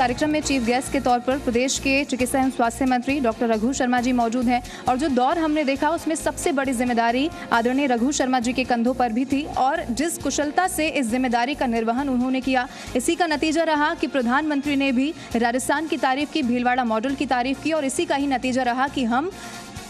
कार्यक्रम में chief guest के तौर पर प्रदेश के चिकित्सा एवं स्वास्थ्य मंत्री डॉक्टर रघु शर्मा जी मौजूद हैं और जो दौर हमने देखा उसमें सबसे बड़ी जिम्मेदारी आदरणीय रघु शर्मा जी के कंधों पर भी थी और जिस कुशलता से इस जिम्मेदारी का निर्वहन उन्होंने किया, इसी का नतीजा रहा कि प्रधानमंत्री ने भी राजस्थान की तारीफ की, भीलवाड़ा मॉडल की तारीफ की और इसी का ही नतीजा रहा कि हम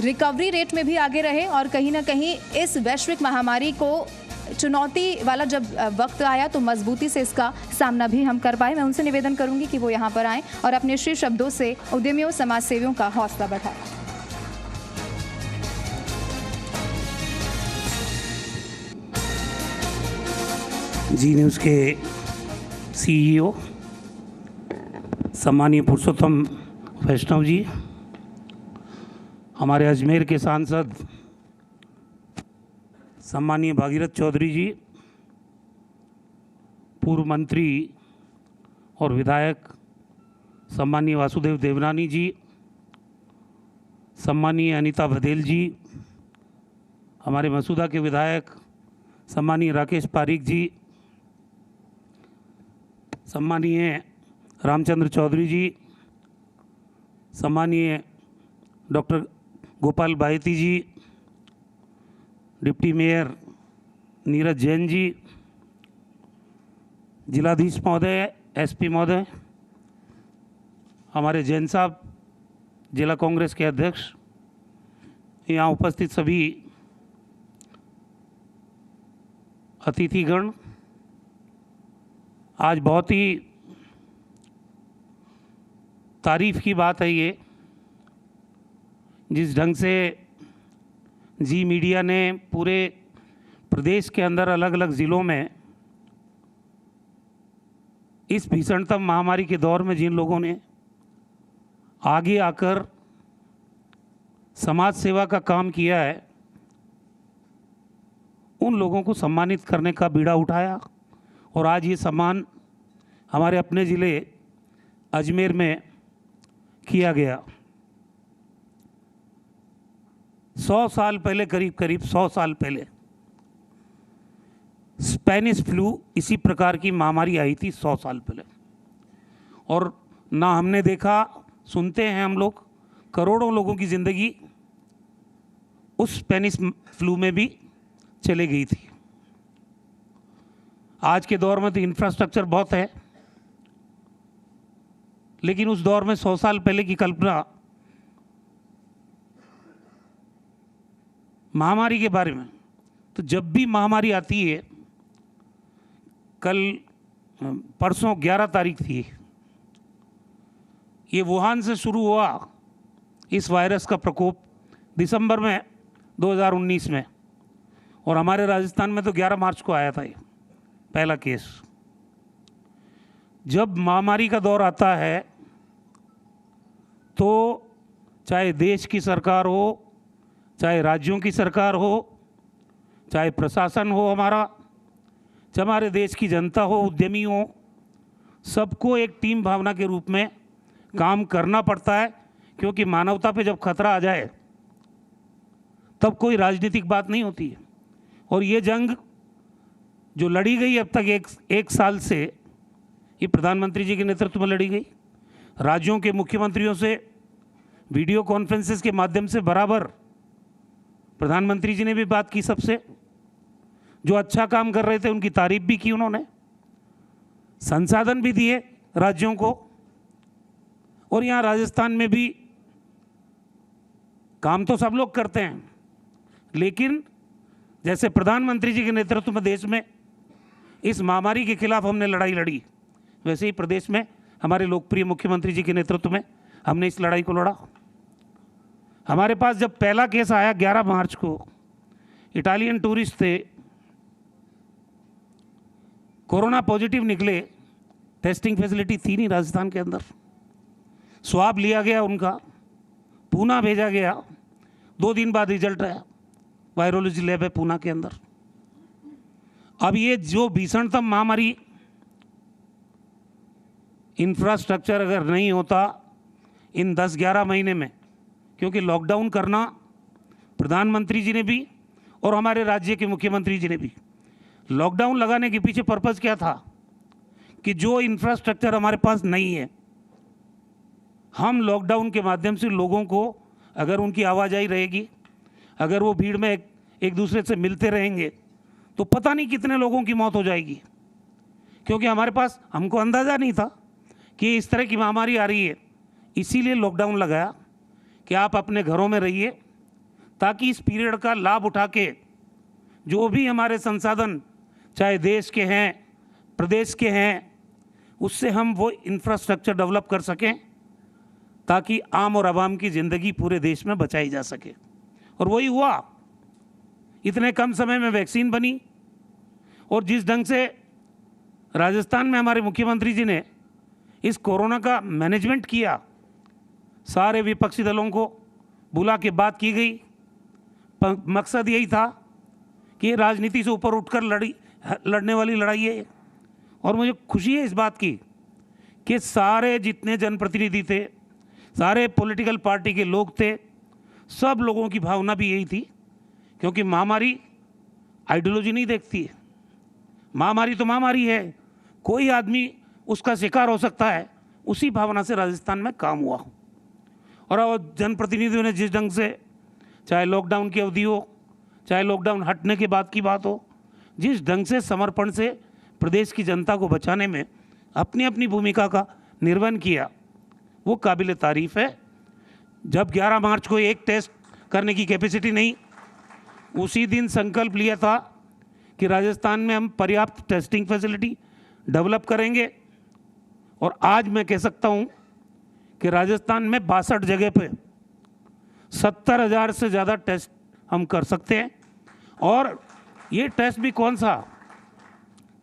रिकवरी रेट में भी आगे रहे और कहीं ना कहीं इस वैश्विक महामारी को चुनौती वाला जब वक्त आया तो मजबूती से इसका सामना भी हम कर पाए। मैं उनसे निवेदन करूंगी कि वो यहाँ पर आएं और अपने श्री शब्दों से उद्यमियों, समाज सेवियों का हौसला बढ़ाएं। जी न्यूज़ के सीईओ सम्मानीय पुरुषोत्तम वैष्णव जी, हमारे अजमेर के सांसद सम्मानीय भागीरथ चौधरी जी, पूर्व मंत्री और विधायक सम्मानीय वासुदेव देवनानी जी, सम्मानीय अनीता बघेल जी, हमारे मसूदा के विधायक सम्मानीय राकेश पारीक जी, सम्मानीय रामचंद्र चौधरी जी, सम्मानीय डॉक्टर गोपाल बायती जी, डिप्टी मेयर नीरज जैन जी, जिलाधीश महोदय, एसपी महोदय, हमारे जैन साहब जिला कांग्रेस के अध्यक्ष, यहाँ उपस्थित सभी अतिथिगण, आज बहुत ही तारीफ की बात है ये, जिस ढंग से जी मीडिया ने पूरे प्रदेश के अंदर अलग अलग ज़िलों में इस भीषणतम महामारी के दौर में जिन लोगों ने आगे आकर समाज सेवा का काम किया है, उन लोगों को सम्मानित करने का बीड़ा उठाया और आज ये सम्मान हमारे अपने ज़िले अजमेर में किया गया। 100 साल पहले, करीब 100 साल पहले स्पेनिश फ्लू इसी प्रकार की महामारी आई थी 100 साल पहले, और ना हमने देखा, सुनते हैं हम लोग, करोड़ों लोगों की ज़िंदगी उस स्पेनिश फ्लू में भी चले गई थी। आज के दौर में तो इंफ्रास्ट्रक्चर बहुत है, लेकिन उस दौर में 100 साल पहले की कल्पना महामारी के बारे में, तो जब भी महामारी आती है, कल परसों 11 तारीख थी, ये वुहान से शुरू हुआ इस वायरस का प्रकोप दिसंबर में 2019 में, और हमारे राजस्थान में तो 11 मार्च को आया था ये पहला केस। जब महामारी का दौर आता है तो चाहे देश की सरकार हो, चाहे राज्यों की सरकार हो, चाहे प्रशासन हो हमारा, चाहे हमारे देश की जनता हो, उद्यमी हो, सबको एक टीम भावना के रूप में काम करना पड़ता है, क्योंकि मानवता पे जब खतरा आ जाए तब कोई राजनीतिक बात नहीं होती है। और ये जंग जो लड़ी गई अब तक एक साल से, ये प्रधानमंत्री जी के नेतृत्व में लड़ी गई। राज्यों के मुख्यमंत्रियों से वीडियो कॉन्फ्रेंसेस के माध्यम से बराबर प्रधानमंत्री जी ने भी बात की सबसे, जो अच्छा काम कर रहे थे उनकी तारीफ भी की उन्होंने, संसाधन भी दिए राज्यों को, और यहाँ राजस्थान में भी काम तो सब लोग करते हैं, लेकिन जैसे प्रधानमंत्री जी के नेतृत्व में देश में इस महामारी के खिलाफ हमने लड़ाई लड़ी, वैसे ही प्रदेश में हमारे लोकप्रिय मुख्यमंत्री जी के नेतृत्व में हमने इस लड़ाई को लड़ा। हमारे पास जब पहला केस आया 11 मार्च को, इटालियन टूरिस्ट थे, कोरोना पॉजिटिव निकले, टेस्टिंग फैसिलिटी थी नहीं राजस्थान के अंदर, स्वाब लिया गया उनका, पूना भेजा गया, 2 दिन बाद रिजल्ट आया, वायरोलॉजी लैब है पूना के अंदर। अब ये जो भीषणतम महामारी, इंफ्रास्ट्रक्चर अगर नहीं होता इन 10-11 महीने में, क्योंकि लॉकडाउन करना प्रधानमंत्री जी ने भी और हमारे राज्य के मुख्यमंत्री जी ने भी, लॉकडाउन लगाने के पीछे पर्पज़ क्या था कि जो इंफ्रास्ट्रक्चर हमारे पास नहीं है हम लॉकडाउन के माध्यम से लोगों को, अगर उनकी आवाजाही रहेगी, अगर वो भीड़ में एक दूसरे से मिलते रहेंगे, तो पता नहीं कितने लोगों की मौत हो जाएगी। क्योंकि हमारे पास, हमको अंदाज़ा नहीं था कि इस तरह की महामारी आ रही है। इसीलिए लॉकडाउन लगाया कि आप अपने घरों में रहिए, ताकि इस पीरियड का लाभ उठा के जो भी हमारे संसाधन, चाहे देश के हैं, प्रदेश के हैं, उससे हम वो इंफ्रास्ट्रक्चर डेवलप कर सकें, ताकि आम और आवाम की ज़िंदगी पूरे देश में बचाई जा सके। और वही हुआ। इतने कम समय में वैक्सीन बनी, और जिस ढंग से राजस्थान में हमारे मुख्यमंत्री जी ने इस कोरोना का मैनेजमेंट किया, सारे विपक्षी दलों को बुला के बात की गई। मकसद यही था कि राजनीति से ऊपर उठकर लड़ने वाली लड़ाई है। और मुझे खुशी है इस बात की कि सारे जितने जनप्रतिनिधि थे, सारे पॉलिटिकल पार्टी के लोग थे, सब लोगों की भावना भी यही थी। क्योंकि महामारी आइडियोलॉजी नहीं देखती है, महामारी तो महामारी है, कोई आदमी उसका शिकार हो सकता है। उसी भावना से राजस्थान में काम हुआ। और जनप्रतिनिधियों ने जिस ढंग से, चाहे लॉकडाउन की अवधि हो, चाहे लॉकडाउन हटने के बाद की बात हो, जिस ढंग से समर्पण से प्रदेश की जनता को बचाने में अपनी अपनी भूमिका का निर्वहन किया, वो काबिल तारीफ़ है। जब 11 मार्च को एक टेस्ट करने की कैपेसिटी नहीं, उसी दिन संकल्प लिया था कि राजस्थान में हम पर्याप्त टेस्टिंग फैसिलिटी डेवलप करेंगे। और आज मैं कह सकता हूँ कि राजस्थान में 62 जगह पे 70,000 से ज़्यादा टेस्ट हम कर सकते हैं। और ये टेस्ट भी कौन सा,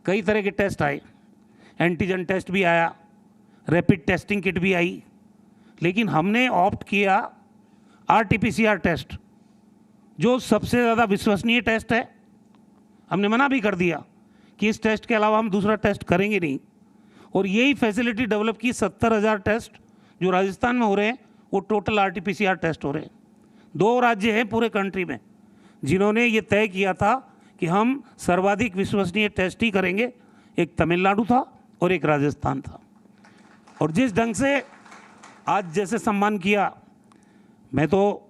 कई तरह के टेस्ट आए, एंटीजन टेस्ट भी आया, रैपिड टेस्टिंग किट भी आई, लेकिन हमने ऑप्ट किया RT-PCR टेस्ट, जो सबसे ज़्यादा विश्वसनीय टेस्ट है। हमने मना भी कर दिया कि इस टेस्ट के अलावा हम दूसरा टेस्ट करेंगे नहीं। और यही फैसिलिटी डेवलप की। 70,000 टेस्ट जो राजस्थान में हो रहे हैं, वो टोटल RT-PCR टेस्ट हो रहे हैं। 2 राज्य हैं पूरे कंट्री में जिन्होंने ये तय किया था कि हम सर्वाधिक विश्वसनीय टेस्ट ही करेंगे। एक तमिलनाडु था और एक राजस्थान था। और जिस ढंग से आज जैसे सम्मान किया, मैं तो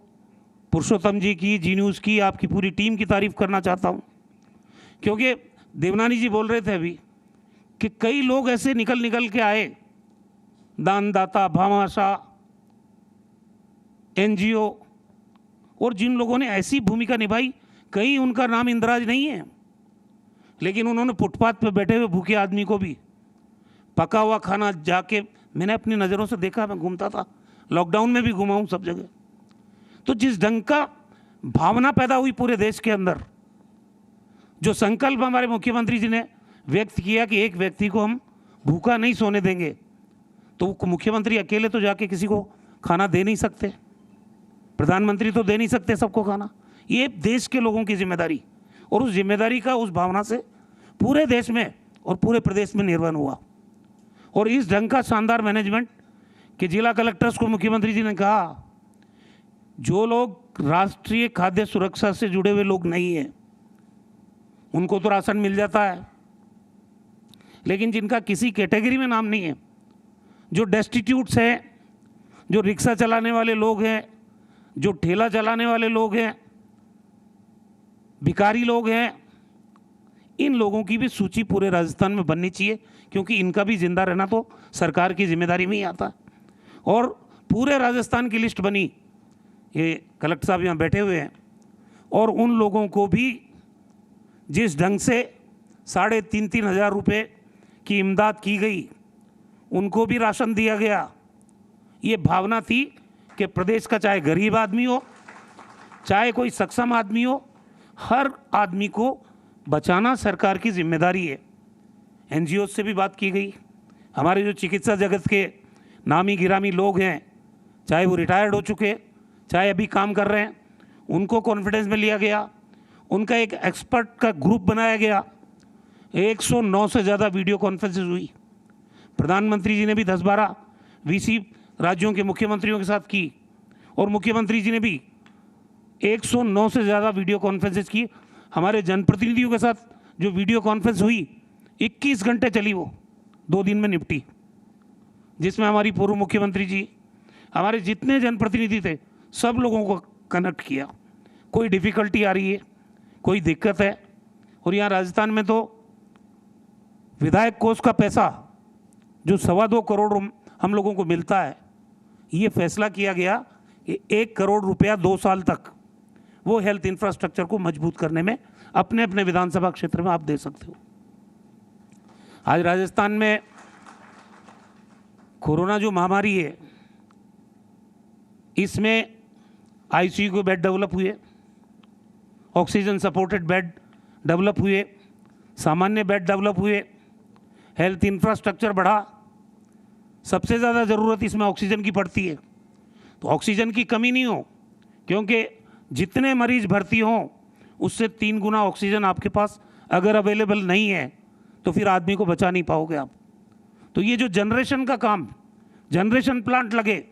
पुरुषोत्तम जी की, जी न्यूज़ की, आपकी पूरी टीम की तारीफ करना चाहता हूँ। क्योंकि देवनानी जी बोल रहे थे अभी कि कई लोग ऐसे निकल के आए, दानदाता, भामाशाह, NGO, और जिन लोगों ने ऐसी भूमिका निभाई, कहीं उनका नाम इंदिराज नहीं है, लेकिन उन्होंने फुटपाथ पे बैठे हुए भूखे आदमी को भी पका हुआ खाना जाके, मैंने अपनी नज़रों से देखा, मैं घूमता था, लॉकडाउन में भी घुमा हूँ सब जगह। तो जिस ढंग का भावना पैदा हुई पूरे देश के अंदर, जो संकल्प हमारे मुख्यमंत्री जी ने व्यक्त किया कि एक व्यक्ति को हम भूखा नहीं सोने देंगे, तो मुख्यमंत्री अकेले तो जाके किसी को खाना दे नहीं सकते, प्रधानमंत्री तो दे नहीं सकते सबको खाना। ये देश के लोगों की जिम्मेदारी, और उस जिम्मेदारी का, उस भावना से पूरे देश में और पूरे प्रदेश में निर्वहन हुआ। और इस ढंग का शानदार मैनेजमेंट कि जिला कलेक्टर्स को मुख्यमंत्री जी ने कहा, जो लोग राष्ट्रीय खाद्य सुरक्षा से जुड़े हुए लोग नहीं हैं, उनको तो राशन मिल जाता है, लेकिन जिनका किसी कैटेगरी में नाम नहीं है, जो डेस्टिट्यूट्स हैं, जो रिक्शा चलाने वाले लोग हैं, जो ठेला चलाने वाले लोग हैं, भिखारी लोग हैं, इन लोगों की भी सूची पूरे राजस्थान में बननी चाहिए, क्योंकि इनका भी जिंदा रहना तो सरकार की जिम्मेदारी में ही आता है। और पूरे राजस्थान की लिस्ट बनी, ये कलेक्टर साहब यहाँ बैठे हुए हैं, और उन लोगों को भी जिस ढंग से 3,500 हज़ार रुपये की इमदाद की गई, उनको भी राशन दिया गया। ये भावना थी कि प्रदेश का चाहे गरीब आदमी हो, चाहे कोई सक्षम आदमी हो, हर आदमी को बचाना सरकार की जिम्मेदारी है। NGO से भी बात की गई। हमारे जो चिकित्सा जगत के नामी गिरामी लोग हैं, चाहे वो रिटायर्ड हो चुके, चाहे अभी काम कर रहे हैं, उनको कॉन्फिडेंस में लिया गया। उनका एक एक्सपर्ट का ग्रुप बनाया गया। 109 से ज़्यादा वीडियो कॉन्फ्रेंसेस हुई। प्रधानमंत्री जी ने भी 10-12 VC राज्यों के मुख्यमंत्रियों के साथ की, और मुख्यमंत्री जी ने भी 109 से ज़्यादा वीडियो कॉन्फ्रेंसेस की। हमारे जनप्रतिनिधियों के साथ जो वीडियो कॉन्फ्रेंस हुई, 21 घंटे चली, वो 2 दिन में निपटी, जिसमें हमारी पूर्व मुख्यमंत्री जी हमारे जितने जनप्रतिनिधि थे सब लोगों को कनेक्ट किया। कोई डिफ़िकल्टी आ रही है, कोई दिक्कत है, और यहाँ राजस्थान में तो विधायक कोष का पैसा जो 2.25 करोड़ हम लोगों को मिलता है, ये फैसला किया गया कि 1 करोड़ रुपया 2 साल तक वो हेल्थ इंफ्रास्ट्रक्चर को मजबूत करने में अपने अपने विधानसभा क्षेत्र में आप दे सकते हो। आज राजस्थान में कोरोना जो महामारी है, इसमें आईसीयू के बेड डेवलप हुए, ऑक्सीजन सपोर्टेड बेड डेवलप हुए, सामान्य बेड डेवलप हुए, हेल्थ इंफ्रास्ट्रक्चर बढ़ा। सबसे ज़्यादा ज़रूरत इसमें ऑक्सीजन की पड़ती है, तो ऑक्सीजन की कमी नहीं हो, क्योंकि जितने मरीज भर्ती हों उससे 3 गुना ऑक्सीजन आपके पास अगर अवेलेबल नहीं है तो फिर आदमी को बचा नहीं पाओगे आप। तो ये जो जनरेशन का काम, जनरेशन प्लांट लगे,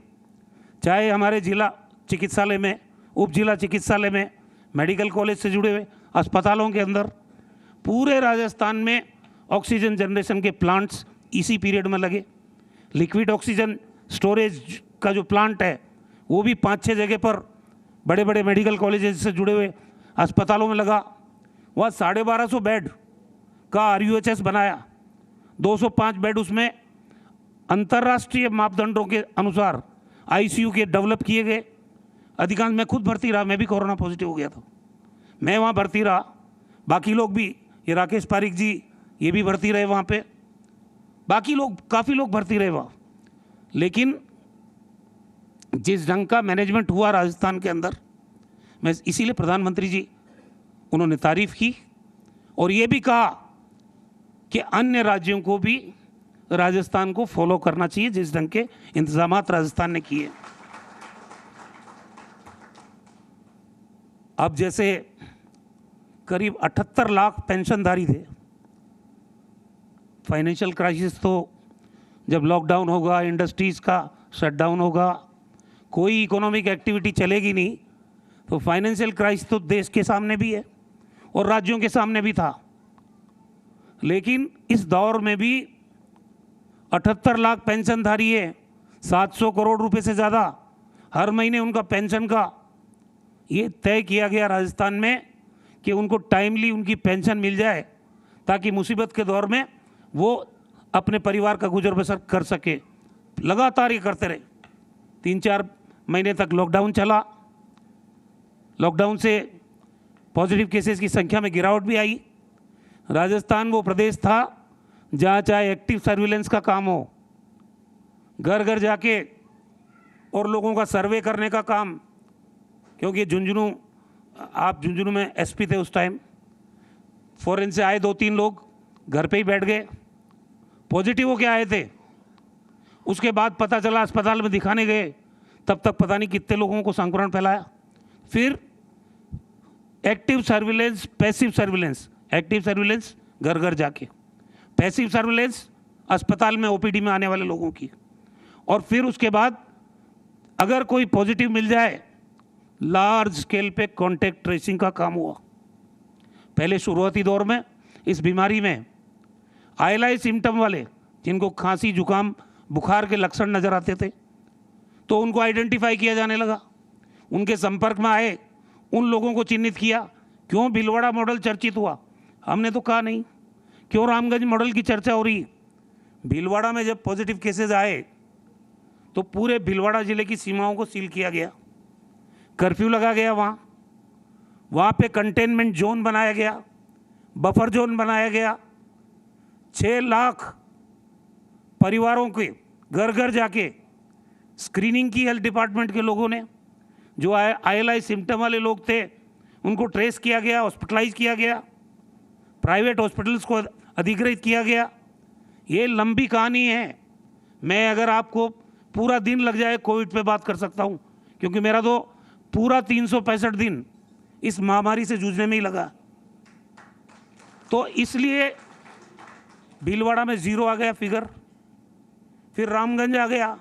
चाहे हमारे जिला चिकित्सालय में, उप जिला चिकित्सालय में, मेडिकल कॉलेज से जुड़े हुए अस्पतालों के अंदर, पूरे राजस्थान में ऑक्सीजन जनरेशन के प्लांट्स इसी पीरियड में लगे। लिक्विड ऑक्सीजन स्टोरेज का जो प्लांट है वो भी 5-6 जगह पर बड़े बड़े मेडिकल कॉलेजेस से जुड़े हुए अस्पतालों में लगा। वहाँ 1250 बेड का RUHS बनाया, 205 बेड उसमें अंतर्राष्ट्रीय मापदंडों के अनुसार ICU के डेवलप किए गए। अधिकांश मैं खुद भर्ती रहा, मैं भी कोरोना पॉजिटिव हो गया था, मैं वहाँ भर्ती रहा, बाकी लोग भी, ये राकेश पारिक जी ये भी भर्ती रहे वहाँ पे, बाकी लोग, काफ़ी लोग भर्ती रहे वहाँ। लेकिन जिस ढंग का मैनेजमेंट हुआ राजस्थान के अंदर, मैं इसीलिए प्रधानमंत्री जी उन्होंने तारीफ की और ये भी कहा कि अन्य राज्यों को भी राजस्थान को फॉलो करना चाहिए जिस ढंग के इंतजामात राजस्थान ने किए। अब जैसे करीब 78 लाख पेंशनधारी थे, फाइनेंशियल क्राइसिस तो जब लॉकडाउन होगा, इंडस्ट्रीज़ का शटडाउन होगा, कोई इकोनॉमिक एक्टिविटी चलेगी नहीं, तो फाइनेंशियल क्राइसिस तो देश के सामने भी है और राज्यों के सामने भी था। लेकिन इस दौर में भी 78 लाख पेंशनधारी है, 700 करोड़ रुपए से ज़्यादा हर महीने उनका पेंशन का ये तय किया गया राजस्थान में कि उनको टाइमली उनकी पेंशन मिल जाए ताकि मुसीबत के दौर में वो अपने परिवार का गुजर बसर कर सके। लगातार ये करते रहे, 3-4 महीने तक लॉकडाउन चला। लॉकडाउन से पॉजिटिव केसेस की संख्या में गिरावट भी आई। राजस्थान वो प्रदेश था जहाँ चाहे एक्टिव सर्विलेंस का काम हो, घर घर जाके और लोगों का सर्वे करने का काम, क्योंकि झुंझुनू, आप झुंझुनू में SP थे उस टाइम, फॉरेन से आए 2-3 लोग घर पे ही बैठ गए, पॉजिटिव हो के आए थे। उसके बाद पता चला, अस्पताल में दिखाने गए, तब तक पता नहीं कितने लोगों को संक्रमण फैलाया। फिर active surveillance, passive surveillance, active surveillance घर घर जाके, पैसिव सर्विलेंस अस्पताल में OPD में आने वाले लोगों की, और फिर उसके बाद अगर कोई पॉजिटिव मिल जाए, लार्ज स्केल पे कॉन्टैक्ट ट्रेसिंग का काम हुआ। पहले शुरुआती दौर में इस बीमारी में ILI सिम्टम वाले, जिनको खांसी, जुकाम, बुखार के लक्षण नज़र आते थे, तो उनको आइडेंटिफाई किया जाने लगा। उनके संपर्क में आए उन लोगों को चिन्हित किया। क्यों भीलवाड़ा मॉडल चर्चित हुआ? हमने तो कहा नहीं। क्यों रामगंज मॉडल की चर्चा हो रही? भीलवाड़ा में जब पॉजिटिव केसेस आए तो पूरे भीलवाड़ा जिले की सीमाओं को सील किया गया, कर्फ्यू लगा गया। वहाँ पे कंटेनमेंट जोन बनाया गया, बफर जोन बनाया गया। 6 लाख परिवारों के घर घर जाके स्क्रीनिंग की हेल्थ डिपार्टमेंट के लोगों ने। जो ILI सिम्टम वाले लोग थे उनको ट्रेस किया गया, हॉस्पिटलाइज किया गया, प्राइवेट हॉस्पिटल्स को अधिग्रहित किया गया। ये लंबी कहानी है। मैं अगर आपको पूरा दिन लग जाए कोविड पे बात कर सकता हूँ, क्योंकि मेरा तो पूरा 365 दिन इस महामारी से जूझने में ही लगा। तो इसलिए भीलवाड़ा में 0 आ गया फिगर, फिर रामगंज आ गया।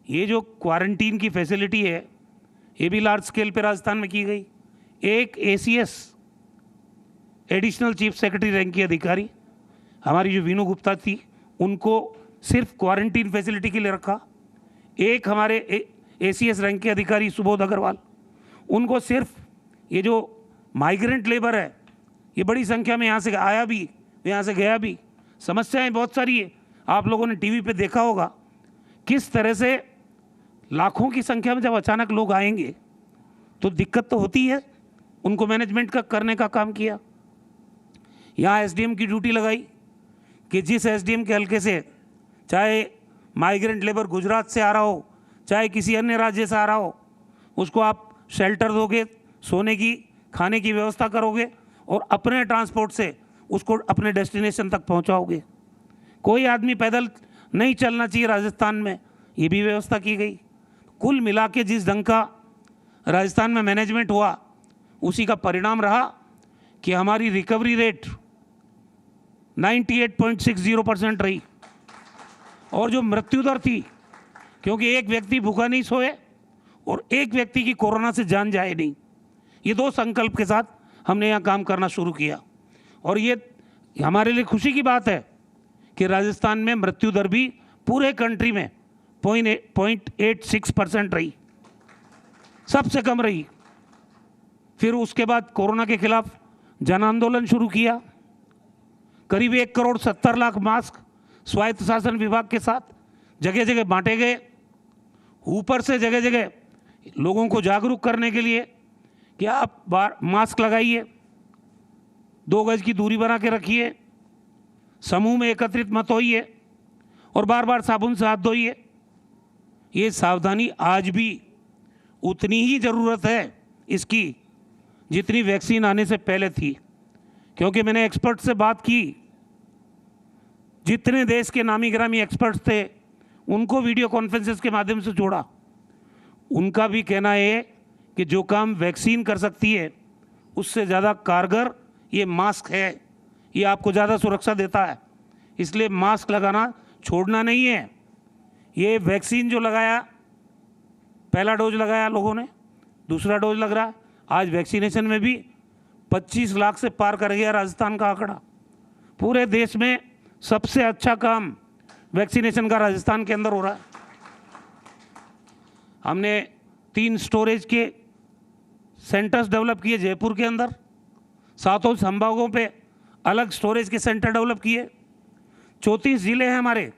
ये जो क्वारंटीन की फैसिलिटी है ये भी लार्ज स्केल पे राजस्थान में की गई। एक ACS additional chief secretary rank की अधिकारी हमारी जो वीनू गुप्ता थी, उनको सिर्फ क्वारंटीन फैसिलिटी के लिए रखा। एक हमारे ACS रैंक के अधिकारी सुबोध अग्रवाल, उनको सिर्फ ये जो माइग्रेंट लेबर है, ये बड़ी संख्या में यहाँ से आया भी, यहाँ से गया भी, समस्याएं बहुत सारी है। आप लोगों ने टीवी पे देखा होगा किस तरह से लाखों की संख्या में जब अचानक लोग आएंगे तो दिक्कत तो होती है। उनको मैनेजमेंट का करने का काम किया। यहाँ SDM की ड्यूटी लगाई कि जिस SDM के हल्के से चाहे माइग्रेंट लेबर गुजरात से आ रहा हो, चाहे किसी अन्य राज्य से आ रहा हो, उसको आप शेल्टर दोगे, सोने की खाने की व्यवस्था करोगे और अपने ट्रांसपोर्ट से उसको अपने डेस्टिनेशन तक पहुंचाओगे। कोई आदमी पैदल नहीं चलना चाहिए राजस्थान में, ये भी व्यवस्था की गई। कुल मिला के जिस ढंग का राजस्थान में मैनेजमेंट हुआ, उसी का परिणाम रहा कि हमारी रिकवरी रेट 98.60% रही। और जो मृत्यु दर थी, क्योंकि एक व्यक्ति भूखा नहीं सोए और एक व्यक्ति की कोरोना से जान जाए नहीं, ये दो संकल्प के साथ हमने यहाँ काम करना शुरू किया। और ये हमारे लिए खुशी की बात है कि राजस्थान में मृत्यु दर भी पूरे कंट्री में 0.86% रही, सबसे कम रही। फिर उसके बाद कोरोना के खिलाफ जन आंदोलन शुरू किया। करीब 1,70,00,000 मास्क स्वायत्त शासन विभाग के साथ जगह जगह बांटे गए। ऊपर से जगह जगह लोगों को जागरूक करने के लिए कि आप मास्क लगाइए, 2 गज की दूरी बना के रखिए, समूह में एकत्रित मत होइए और बार बार साबुन से हाथ धोइए। ये सावधानी आज भी उतनी ही ज़रूरत है इसकी जितनी वैक्सीन आने से पहले थी, क्योंकि मैंने एक्सपर्ट से बात की, जितने देश के नामी गिरामी एक्सपर्ट्स थे उनको वीडियो कॉन्फ्रेंसेस के माध्यम से जोड़ा। उनका भी कहना है कि जो काम वैक्सीन कर सकती है उससे ज़्यादा कारगर ये मास्क है, ये आपको ज़्यादा सुरक्षा देता है। इसलिए मास्क लगाना छोड़ना नहीं है। ये वैक्सीन जो लगाया, पहला डोज लगाया लोगों ने, दूसरा डोज लग रहा है, आज वैक्सीनेशन में भी 25 लाख से पार कर गया राजस्थान का आंकड़ा। पूरे देश में सबसे अच्छा काम वैक्सीनेशन का राजस्थान के अंदर हो रहा है। हमने 3 स्टोरेज के सेंटर्स डेवलप किए जयपुर के अंदर, 7 संभागों पे अलग स्टोरेज के सेंटर डेवलप किए। 34 ज़िले हैं हमारे,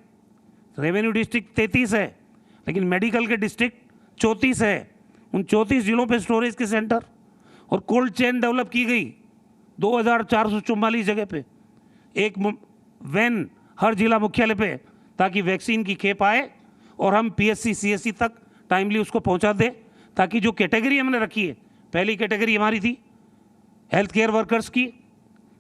रेवेन्यू डिस्ट्रिक्ट 33 है, लेकिन मेडिकल के डिस्ट्रिक्ट 34 है। उन 34 ज़िलों पे स्टोरेज के सेंटर और कोल्ड चेन डेवलप की गई 2444 जगह पे, एक वैन हर जिला मुख्यालय पे, ताकि वैक्सीन की खेप आए और हम PSC CSC तक टाइमली उसको पहुंचा दें। ताकि जो कैटेगरी हमने रखी है, पहली कैटेगरी हमारी थी हेल्थ केयर वर्कर्स की,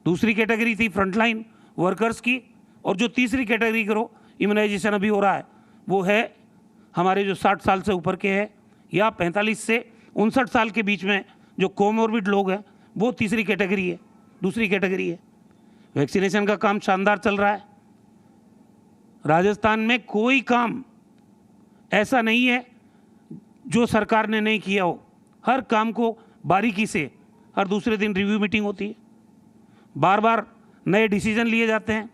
दूसरी कैटेगरी थी फ्रंटलाइन वर्कर्स की, और जो तीसरी कैटेगरी करो इम्यूनाइजेशन अभी हो रहा है वो है हमारे जो 60 साल से ऊपर के हैं या 45 से 59 साल के बीच में जो कोमोर्बिड लोग हैं, वो तीसरी कैटेगरी है, दूसरी कैटेगरी है। वैक्सीनेशन का काम शानदार चल रहा है। राजस्थान में कोई काम ऐसा नहीं है जो सरकार ने नहीं किया हो। हर काम को बारीकी से हर दूसरे दिन रिव्यू मीटिंग होती है, बार बार नए डिसीजन लिए जाते हैं,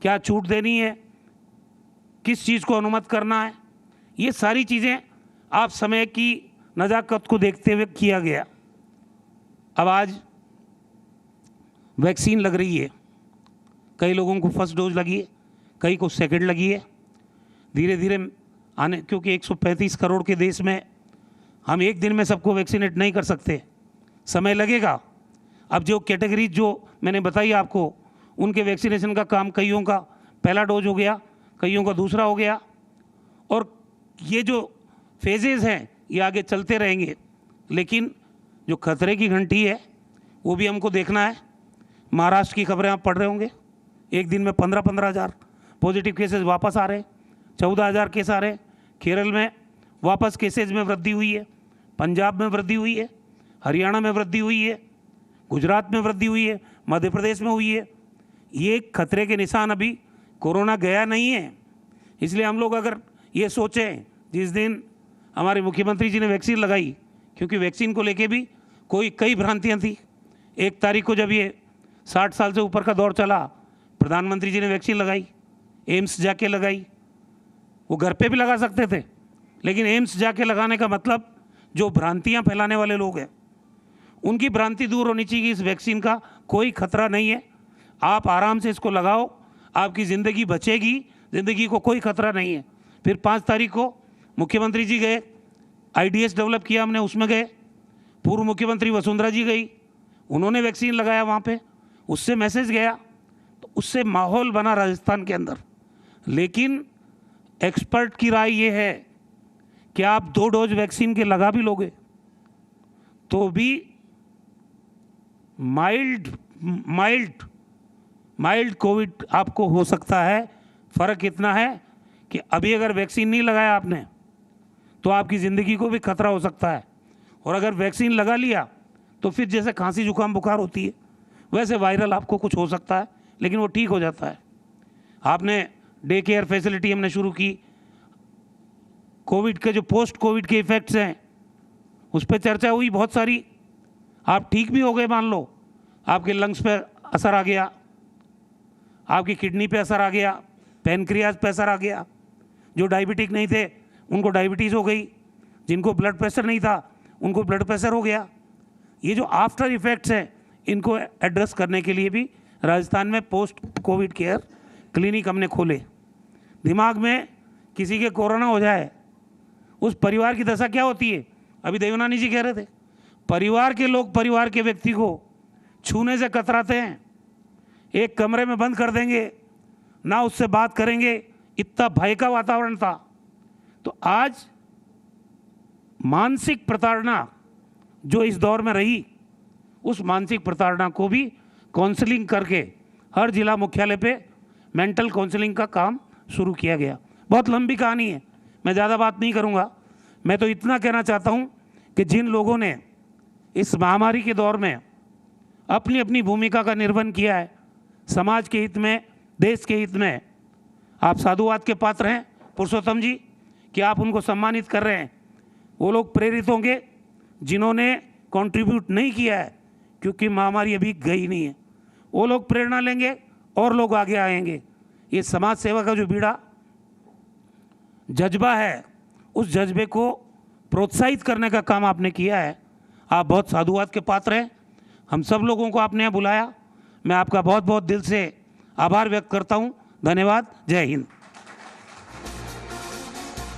क्या छूट देनी है, किस चीज़ को अनुमत करना है। ये सारी चीज़ें आप समय की नज़ाकत को देखते हुए किया गया। अब आज वैक्सीन लग रही है, कई लोगों को फर्स्ट डोज लगी है, कई को सेकंड लगी है। धीरे धीरे आने, क्योंकि 135 करोड़ के देश में हम एक दिन में सबको वैक्सीनेट नहीं कर सकते, समय लगेगा। अब जो कैटेगरी जो मैंने बताई आपको, उनके वैक्सीनेशन का काम कईयों का पहला डोज हो गया, कईयों का दूसरा हो गया, और ये जो फेजेस हैं ये आगे चलते रहेंगे। लेकिन जो खतरे की घंटी है वो भी हमको देखना है। महाराष्ट्र की खबरें आप पढ़ रहे होंगे, एक दिन में 15-15 हज़ार पॉजिटिव केसेस वापस आ रहे, 14,000 केस आ रहे। केरल में वापस केसेज में वृद्धि हुई है, पंजाब में वृद्धि हुई है, हरियाणा में वृद्धि हुई है, गुजरात में वृद्धि हुई है, मध्य प्रदेश में हुई है। ये खतरे के निशान, अभी कोरोना गया नहीं है। इसलिए हम लोग अगर ये सोचें, जिस दिन हमारे मुख्यमंत्री जी ने वैक्सीन लगाई, क्योंकि वैक्सीन को लेके भी कई भ्रांतियाँ थी। 1 तारीख को जब ये 60 साल से ऊपर का दौर चला, प्रधानमंत्री जी ने वैक्सीन लगाई, एम्स जाके लगाई। वो घर पे भी लगा सकते थे, लेकिन एम्स जाके लगाने का मतलब जो भ्रांतियां फैलाने वाले लोग हैं उनकी भ्रांति दूर होनी चाहिए कि इस वैक्सीन का कोई खतरा नहीं है, आप आराम से इसको लगाओ, आपकी ज़िंदगी बचेगी, ज़िंदगी को कोई खतरा नहीं है। फिर 5 तारीख को मुख्यमंत्री जी गए, IDS डेवलप किया हमने, उसमें गए, पूर्व मुख्यमंत्री वसुंधरा जी गई, उन्होंने वैक्सीन लगाया वहाँ पे, उससे मैसेज गया, तो उससे माहौल बना राजस्थान के अंदर। लेकिन एक्सपर्ट की राय ये है कि आप 2 डोज वैक्सीन के लगा भी लोगे तो भी माइल्ड कोविड आपको हो सकता है। फ़र्क इतना है कि अभी अगर वैक्सीन नहीं लगाया आपने तो आपकी ज़िंदगी को भी खतरा हो सकता है, और अगर वैक्सीन लगा लिया तो फिर जैसे खांसी जुकाम बुखार होती है वैसे वायरल आपको कुछ हो सकता है, लेकिन वो ठीक हो जाता है। आपने डे केयर फैसिलिटी हमने शुरू की, कोविड के जो पोस्ट कोविड के इफ़ेक्ट्स हैं उस पर चर्चा हुई बहुत सारी। आप ठीक भी हो गए, मान लो आपके लंग्स पे असर आ गया, आपकी किडनी पे असर आ गया, पैनक्रियाज पे असर आ गया, जो डायबिटिक नहीं थे उनको डायबिटीज़ हो गई, जिनको ब्लड प्रेशर नहीं था उनको ब्लड प्रेशर हो गया। ये जो आफ्टर इफ़ेक्ट्स हैं इनको एड्रेस करने के लिए भी राजस्थान में पोस्ट कोविड केयर क्लिनिक हमने खोले। दिमाग में किसी के कोरोना हो जाए उस परिवार की दशा क्या होती है, अभी देवनानी जी कह रहे थे, परिवार के लोग परिवार के व्यक्ति को छूने से कतराते हैं, एक कमरे में बंद कर देंगे, ना उससे बात करेंगे, इतना भय का वातावरण था। तो आज मानसिक प्रताड़ना जो इस दौर में रही, उस मानसिक प्रताड़ना को भी काउंसलिंग करके हर जिला मुख्यालय पे मेंटल काउंसलिंग का काम शुरू किया गया। बहुत लंबी कहानी है, मैं ज़्यादा बात नहीं करूँगा। मैं तो इतना कहना चाहता हूँ कि जिन लोगों ने इस महामारी के दौर में अपनी अपनी भूमिका का निर्वहन किया है, समाज के हित में, देश के हित में, आप साधुवाद के पात्र हैं पुरुषोत्तम जी कि आप उनको सम्मानित कर रहे हैं। वो लोग प्रेरित होंगे जिन्होंने कंट्रीब्यूट नहीं किया है, क्योंकि महामारी अभी गई नहीं है। वो लोग प्रेरणा लेंगे और लोग आगे आएंगे। ये समाज सेवा का जो बीड़ा जज्बा है, उस जज्बे को प्रोत्साहित करने का काम आपने किया है। आप बहुत साधुवाद के पात्र हैं। हम सब लोगों को आपने यहाँ बुलाया, मैं आपका बहुत बहुत दिल से आभार व्यक्त करता हूँ। धन्यवाद। जय हिंद।